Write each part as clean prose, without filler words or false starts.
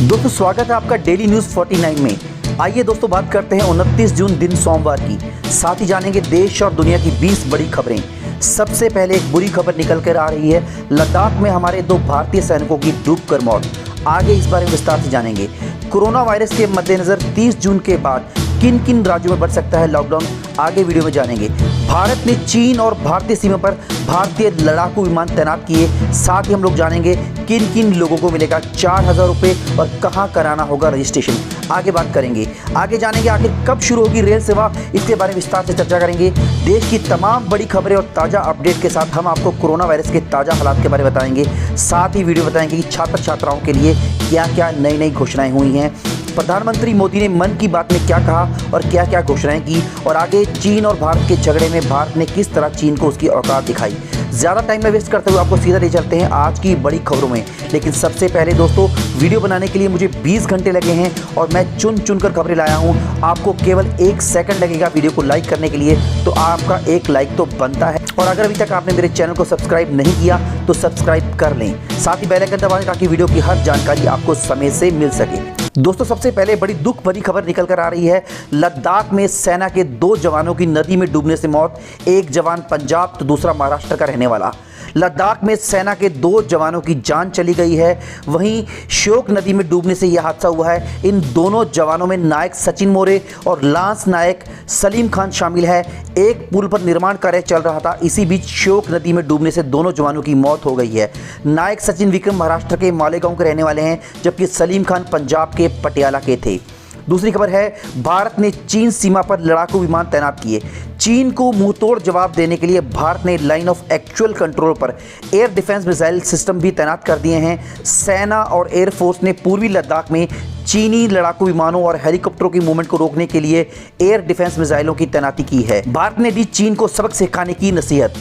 दोस्तों स्वागत है आपका डेली न्यूज़ 49 में। आइए दोस्तों बात करते हैं 29 जून दिन सोमवार की। साथ ही जानेंगे देश और दुनिया की 20 बड़ी खबरें। सबसे पहले एक बुरी खबर निकल कर आ रही है, लद्दाख में हमारे 2 भारतीय सैनिकों की डूबकर मौत। आगे इस बारे में विस्तार से जानेंगे। कोरोना वायरस के मद्देनजर 30 जून के बाद किन किन राज्यों में बढ़ सकता है लॉकडाउन, आगे वीडियो में जानेंगे। भारत ने चीन और भारतीय सीमा पर भारतीय लड़ाकू विमान तैनात किए। साथ ही हम लोग जानेंगे किन किन लोगों को मिलेगा 4000 रुपये और कहां कराना होगा रजिस्ट्रेशन, आगे बात करेंगे। आगे जानेंगे आखिर कब शुरू होगी रेल सेवा, इसके बारे में विस्तार से चर्चा करेंगे। देश की तमाम बड़ी खबरें और ताज़ा अपडेट के साथ हम आपको कोरोना वायरस के ताज़ा हालात के बारे में बताएंगे। साथ ही वीडियो बताएंगे कि छात्र छात्राओं के लिए क्या क्या नई नई घोषणाएं हुई हैं, प्रधानमंत्री मोदी ने मन की बात में क्या कहा और क्या क्या घोषणाएं की, और आगे चीन और भारत के झगड़े में भारत ने किस तरह चीन को उसकी औकात दिखाई। ज़्यादा टाइम में वेस्ट करते हुए आपको सीधा ले चलते हैं आज की बड़ी खबरों में। लेकिन सबसे पहले दोस्तों, वीडियो बनाने के लिए मुझे 20 घंटे लगे हैं और मैं चुन चुन कर खबरें लाया हूं। आपको केवल 1 सेकंड लगेगा वीडियो को लाइक करने के लिए, तो आपका एक लाइक तो बनता है। और अगर अभी तक आपने मेरे चैनल को सब्सक्राइब नहीं किया तो सब्सक्राइब कर लें। साथ ही बेल आइकन दबाएं ताकि वीडियो की हर जानकारी आपको समय से मिल सके। दोस्तों सबसे पहले बड़ी दुख भरी खबर निकल कर आ रही है। लद्दाख में सेना के 2 जवानों की नदी में डूबने से मौत। एक जवान पंजाब तो दूसरा महाराष्ट्र का रहने वाला। लद्दाख में सेना के 2 जवानों की जान चली गई है। वहीं श्योक नदी में डूबने से यह हादसा हुआ है। इन दोनों जवानों में नायक सचिन मोरे और लांस नायक सलीम खान शामिल है। एक पुल पर निर्माण कार्य चल रहा था, इसी बीच श्योक नदी में डूबने से दोनों जवानों की मौत हो गई है। नायक सचिन विक्रम महाराष्ट्र के मालेगांव के रहने वाले हैं, जबकि सलीम खान पंजाब के पटियाला के थे। दूसरी खबर है, भारत ने चीन सीमा पर लड़ाकू विमान तैनात किए। चीन को मुंहतोड़ जवाब देने के लिए भारत ने लाइन ऑफ एक्चुअल कंट्रोल पर एयर डिफेंस मिसाइल सिस्टम भी तैनात कर दिए हैं। सेना और एयरफोर्स ने पूर्वी लद्दाख में चीनी लड़ाकू विमानों और हेलीकॉप्टरों की मूवमेंट को रोकने के लिए एयर डिफेंस मिसाइलों की तैनाती की है। भारत ने दी चीन को सबक सिखाने की नसीहत।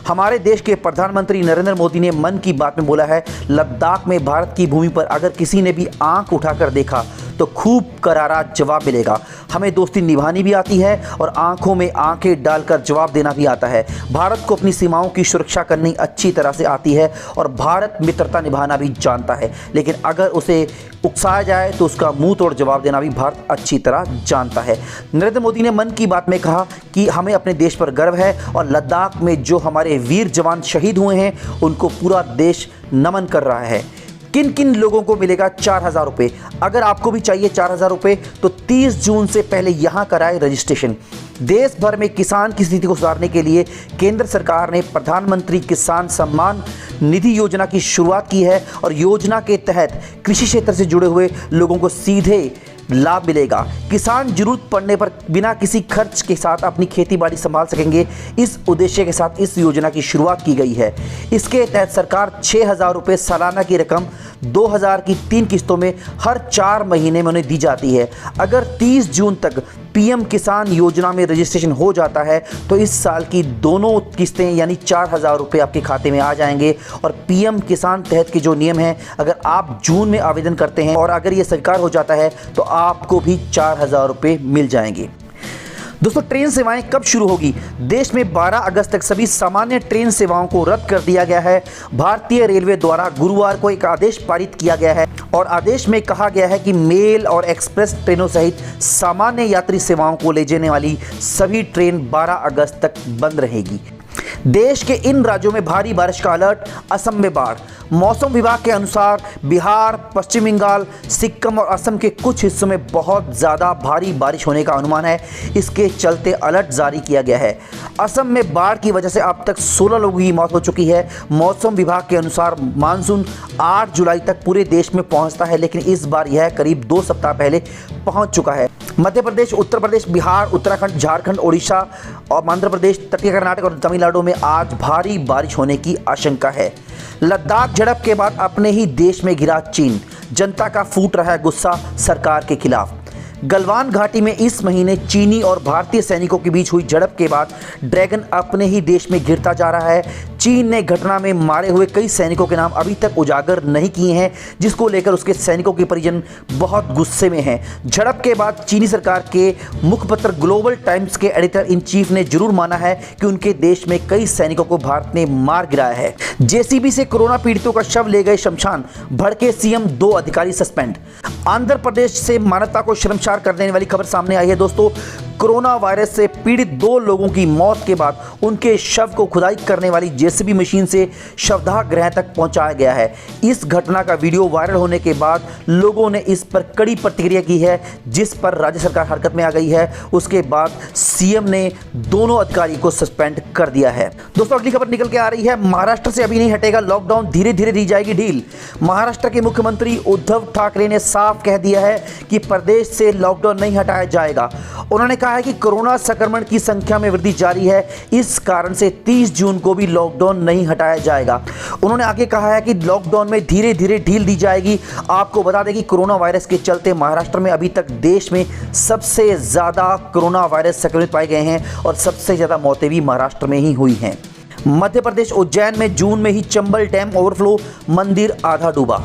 हमारे देश के प्रधानमंत्री नरेंद्र मोदी ने मन की बात में बोला है, लद्दाख में भारत की भूमि पर अगर किसी ने भी आंख उठाकर देखा तो खूब करारा जवाब मिलेगा। हमें दोस्ती निभानी भी आती है और आंखों में आंखें डालकर जवाब देना भी आता है। भारत को अपनी सीमाओं की सुरक्षा करनी अच्छी तरह से आती है और भारत मित्रता निभाना भी जानता है, लेकिन अगर उसे उकसाया जाए तो उसका मुंह तोड़ जवाब देना भी भारत अच्छी तरह जानता है। नरेंद्र मोदी ने मन की बात में कहा कि हमें अपने देश पर गर्व है और लद्दाख में जो हमारे वीर जवान शहीद हुए हैं उनको पूरा देश नमन कर रहा है। किन किन लोगों को मिलेगा 4000 रुपये? अगर आपको भी चाहिए 4000 रुपये तो 30 जून से पहले यहाँ कराए रजिस्ट्रेशन। देश भर में किसान की स्थिति को सुधारने के लिए केंद्र सरकार ने प्रधानमंत्री किसान सम्मान निधि योजना की शुरुआत की है और योजना के तहत कृषि क्षेत्र से जुड़े हुए लोगों को सीधे लाभ मिलेगा। किसान जरूरत पड़ने पर बिना किसी खर्च के साथ अपनी खेती बाड़ी संभाल सकेंगे। इस उद्देश्य के साथ इस योजना की शुरुआत की गई है। इसके तहत सरकार 6000 रुपये सालाना की रकम 2000 की 3 किस्तों में हर 4 महीने में उन्हें दी जाती है। अगर 30 जून तक पीएम किसान योजना में रजिस्ट्रेशन हो जाता है तो इस साल की दोनों किस्तें यानी 4000 रुपये आपके खाते में आ जाएंगे। और पीएम किसान तहत के जो नियम हैं, अगर आप जून में आवेदन करते हैं और अगर ये स्वीकार हो जाता है तो आपको भी 4000 रुपये मिल जाएंगे। दोस्तों ट्रेन सेवाएं कब शुरू होगी? देश में 12 अगस्त तक सभी सामान्य ट्रेन सेवाओं को रद्द कर दिया गया है। भारतीय रेलवे द्वारा गुरुवार को एक आदेश पारित किया गया है और आदेश में कहा गया है कि मेल और एक्सप्रेस ट्रेनों सहित सामान्य यात्री सेवाओं को ले जाने वाली सभी ट्रेन 12 अगस्त तक बंद रहेगी। देश के इन राज्यों में भारी बारिश का अलर्ट, असम में बाढ़। मौसम विभाग के अनुसार बिहार, पश्चिम बंगाल, सिक्किम और असम के कुछ हिस्सों में बहुत ज़्यादा भारी बारिश होने का अनुमान है। इसके चलते अलर्ट जारी किया गया है। असम में बाढ़ की वजह से अब तक 16 लोगों की मौत हो चुकी है। मौसम विभाग के अनुसार मानसून 8 जुलाई तक पूरे देश में पहुंचता है, लेकिन इस बार यह करीब 2 सप्ताह पहले पहुंच चुका है। मध्य प्रदेश, उत्तर प्रदेश, बिहार, उत्तराखंड, झारखंड, ओडिशा और आंध्र प्रदेश, तटीय कर्नाटक और तमिलनाडु में आज भारी बारिश होने की आशंका है। लद्दाख झड़प के बाद अपने ही देश में घिरा चीन, जनता का फूट रहा है गुस्सा सरकार के खिलाफ। गलवान घाटी में इस महीने चीनी और भारतीय सैनिकों के बीच हुई झड़प के बाद ड्रैगन अपने ही देश में घिरता जा रहा है। चीन ने घटना में मारे हुए कई सैनिकों के नाम अभी तक उजागर नहीं किए हैं, जिसको लेकर उसके सैनिकों के परिजन बहुत गुस्से में हैं। झड़प के बाद चीनी सरकार के मुखपत्र ग्लोबल टाइम्स के एडिटर इन चीफ ने जरूर माना है कि उनके देश में कई सैनिकों को भारत ने मार गिराया है। जेसीबी से कोरोना पीड़ितों का शव ले गए शमशान, भड़के सीएम, 2 अधिकारी सस्पेंड। आंध्र प्रदेश से मानवता को शर्मसार कर देने वाली खबर सामने आई है दोस्तों। कोरोना वायरस से पीड़ित 2 लोगों की मौत के बाद उनके शव को खुदाई करने वाली जेसीबी मशीन से शवदाह गृह तक पहुंचाया गया है। इस घटना का वीडियो वायरल होने के बाद लोगों ने इस पर कड़ी प्रतिक्रिया की है, जिस पर राज्य सरकार हरकत में आ गई है। उसके बाद सीएम ने दोनों अधिकारी को सस्पेंड कर दिया है। दोस्तों अगली खबर निकल के आ रही है, महाराष्ट्र से अभी नहीं हटेगा लॉकडाउन, धीरे धीरे दी जाएगी ढील। महाराष्ट्र के मुख्यमंत्री उद्धव ठाकरे ने साफ कह दिया है कि प्रदेश से लॉकडाउन नहीं हटाया जाएगा। उन्होंने कहा है कि कोरोना संक्रमण की संख्या में वृद्धि जारी है, इस कारण से 30 जून को भी लॉकडाउन नहीं हटाया जाएगा। उन्होंने आगे कहा है कि लॉकडाउन में धीरे धीरे ढील दी जाएगी। आपको बता दें कि कोरोना वायरस के चलते महाराष्ट्र में अभी तक देश में सबसे ज़्यादा कोरोना वायरस संक्रमित पाए गए हैं और सबसे ज़्यादा मौतें भी महाराष्ट्र में ही हुई हैं। मध्य प्रदेश उज्जैन में जून में ही चंबल डैम ओवरफ्लो, मंदिर आधा डूबा।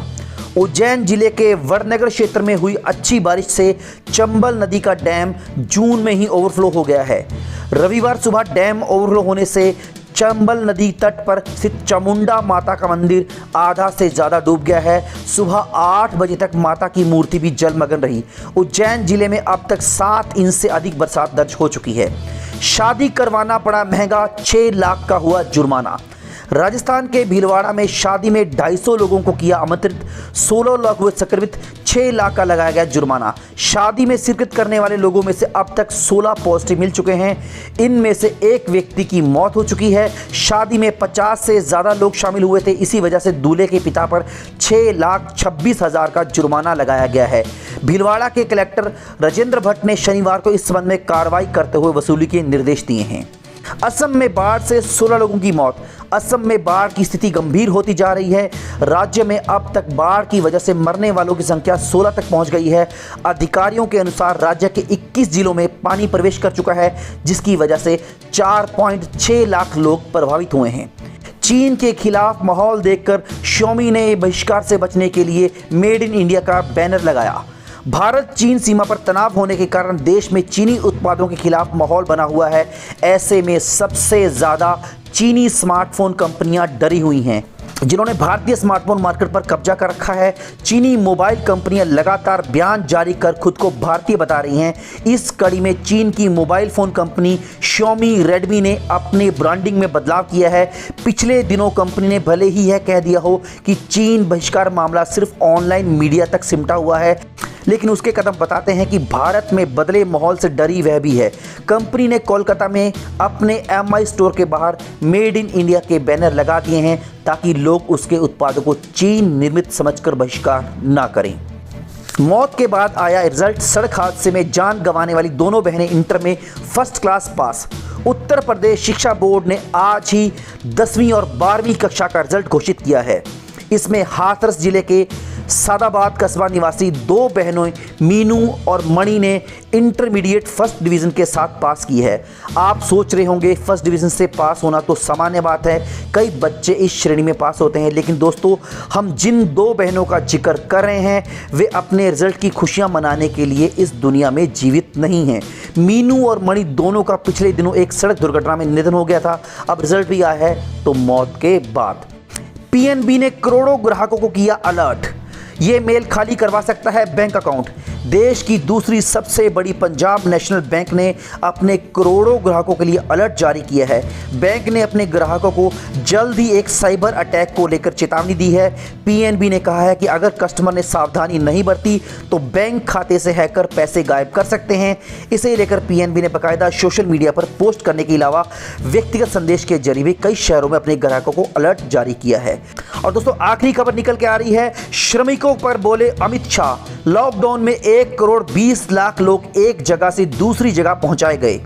उज्जैन जिले के वडनगर क्षेत्र में हुई अच्छी बारिश से चंबल नदी का डैम जून में ही ओवरफ्लो हो गया है। रविवार सुबह डैम ओवरफ्लो होने से चंबल नदी तट पर स्थित चामुंडा माता का मंदिर आधा से ज़्यादा डूब गया है। सुबह 8 बजे तक माता की मूर्ति भी जलमग्न रही। उज्जैन जिले में अब तक 7 इंच से अधिक बरसात दर्ज हो चुकी है। शादी करवाना पड़ा महंगा, 6 लाख का हुआ जुर्माना। राजस्थान के भीलवाड़ा में शादी में 250 लोगों को किया आमंत्रित, 16 लाख हुए संक्रमित, 6 लाख का लगाया गया जुर्माना। शादी में शिरकत करने वाले लोगों में से अब तक 16 पॉजिटिव मिल चुके हैं। इनमें से एक व्यक्ति की मौत हो चुकी है। शादी में 50 से ज़्यादा लोग शामिल हुए थे, इसी वजह से दूल्हे के पिता पर 6,26,000 का जुर्माना लगाया गया है। भीलवाड़ा के कलेक्टर राजेंद्र भट्ट ने शनिवार को इस संबंध में कार्रवाई करते हुए वसूली के निर्देश दिए हैं। असम में बाढ़ से 16 लोगों की मौत। असम में बाढ़ की स्थिति गंभीर होती जा रही है। राज्य में अब तक बाढ़ की वजह से मरने वालों की संख्या 16 तक पहुंच गई है। अधिकारियों के अनुसार राज्य के 21 जिलों में पानी प्रवेश कर चुका है, जिसकी वजह से 4.6 लाख लोग प्रभावित हुए हैं। चीन के खिलाफ माहौल देखकर Xiaomi ने बहिष्कार से बचने के लिए मेड इन इंडिया का बैनर लगाया। भारत चीन सीमा पर तनाव होने के कारण देश में चीनी उत्पादों के खिलाफ माहौल बना हुआ है। ऐसे में सबसे ज़्यादा चीनी स्मार्टफोन कंपनियां डरी हुई हैं, जिन्होंने भारतीय स्मार्टफोन मार्केट पर कब्जा कर रखा है। चीनी मोबाइल कंपनियां लगातार बयान जारी कर खुद को भारतीय बता रही हैं। इस कड़ी में चीन की mobile phone company Xiaomi Redmi ने अपने ब्रांडिंग में बदलाव किया है। पिछले दिनों कंपनी ने भले ही यह कह दिया हो कि चीन बहिष्कार मामला सिर्फ ऑनलाइन मीडिया तक सिमटा हुआ है, लेकिन उसके कदम बताते हैं कि भारत में बदले माहौल से डरी वह भी है। कंपनी ने कोलकाता में अपने MI स्टोर के बाहर मेड इन इंडिया के बैनर लगा दिए हैं, ताकि लोग उसके उत्पादों को चीन निर्मित समझकर बहिष्कार ना करें। मौत के बाद आया रिजल्ट। सड़क हादसे में जान गंवाने वाली दोनों बहनें इंटर में first class pass. Uttar Pradesh शिक्षा बोर्ड ने आज ही 10वीं और 12वीं कक्षा का रिजल्ट घोषित किया है। इसमें हाथरस जिले के सादाबाद कस्बा निवासी 2 बहनों मीनू और मणि ने इंटरमीडिएट फर्स्ट डिवीज़न के साथ पास की है। आप सोच रहे होंगे फर्स्ट डिवीज़न से पास होना तो सामान्य बात है, कई बच्चे इस श्रेणी में पास होते हैं, लेकिन दोस्तों हम जिन 2 बहनों का जिक्र कर रहे हैं वे अपने रिजल्ट की खुशियां मनाने के लिए इस दुनिया में जीवित नहीं हैं। मीनू और मणि दोनों का पिछले दिनों एक सड़क दुर्घटना में निधन हो गया था। अब रिजल्ट भी आया है तो मौत के बाद। PNB ने करोड़ों ग्राहकों को किया अलर्ट। ये मेल खाली करवा सकता है बैंक अकाउंट। देश की दूसरी सबसे बड़ी पंजाब नेशनल बैंक ने अपने करोड़ों ग्राहकों के लिए अलर्ट जारी किया है। बैंक ने अपने ग्राहकों को जल्द ही एक साइबर अटैक को लेकर चेतावनी दी है। PNB ने कहा है कि अगर कस्टमर ने सावधानी नहीं बरती तो बैंक खाते से हैकर पैसे गायब कर सकते हैं। इसे लेकर PNB ने बाकायदा सोशल मीडिया पर पोस्ट करने के अलावा व्यक्तिगत संदेश के जरिए भी कई शहरों में अपने ग्राहकों को अलर्ट जारी किया है। और दोस्तों आखिरी खबर निकल के आ रही है, श्रमिकों पर बोले अमित शाह। लॉकडाउन में 1 करोड़ 20 लाख लोग एक जगह से दूसरी जगह पहुंचाए गए।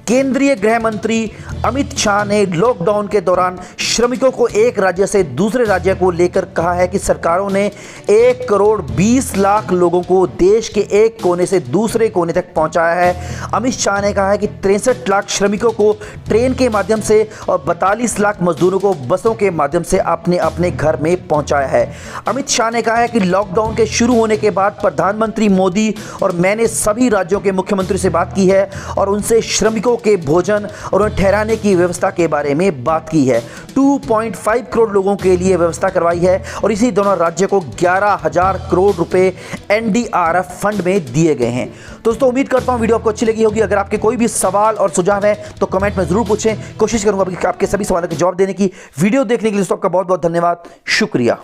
केंद्रीय गृह मंत्री अमित शाह ने लॉकडाउन के दौरान श्रमिकों को एक राज्य से दूसरे राज्य को लेकर कहा है कि सरकारों ने 1 करोड़ 20 लाख लोगों को देश के एक कोने से दूसरे कोने तक पहुंचाया है। अमित शाह ने कहा है कि 63 लाख श्रमिकों को ट्रेन के माध्यम से और 42 लाख मजदूरों को बसों के माध्यम से अपने अपने घर में पहुंचाया है। अमित शाह ने कहा है कि लॉकडाउन के शुरू होने के बाद प्रधानमंत्री मोदी और मैंने सभी राज्यों के मुख्यमंत्री से बात की है और उनसे श्रमिकों के भोजन और उन्हें ठहराने की व्यवस्था के बारे में बात की है। 2.5 करोड़ लोगों के लिए व्यवस्था करवाई है और इसी दोनों राज्य को 11,000 करोड़ रुपए एनडीआरएफ फंड में दिए गए हैं। दोस्तों उम्मीद करता हूं वीडियो आपको अच्छी लगी होगी। अगर आपके कोई भी सवाल और सुझाव है तो कमेंट में जरूर पूछें। कोशिश करूंगा आपके सभी सवालों के जवाब देने की। वीडियो देखने के लिए दोस्तों आपका बहुत बहुत धन्यवाद, शुक्रिया।